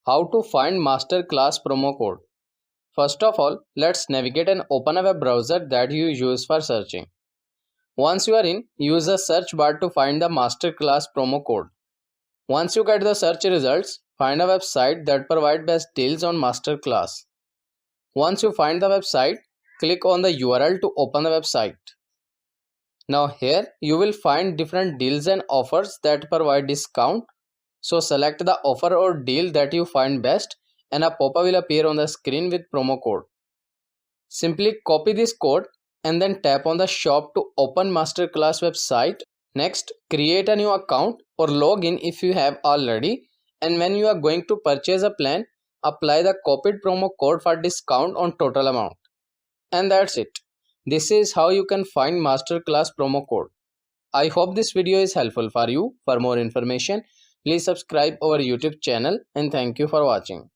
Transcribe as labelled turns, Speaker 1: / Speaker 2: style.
Speaker 1: How to find Masterclass promo code. First of all, let's navigate and open a web browser that you use for searching. Once you are in, use the search bar to find the Masterclass promo code. Once you get the search results, find a website that provides best deals on Masterclass. Once you find the website, click on the URL to open the website. Now here you will find different deals and offers that provide discount. So select the offer or deal that you find best and a pop-up will appear on the screen with promo code. Simply copy this code and then tap on the shop to open Masterclass website. Next, create a new account or log in if you have already, and when you are going to purchase a plan, apply the copied promo code for discount on total amount. And that's it. This is how you can find Masterclass promo code. I hope this video is helpful for you. For more information, please subscribe our YouTube channel and thank you for watching.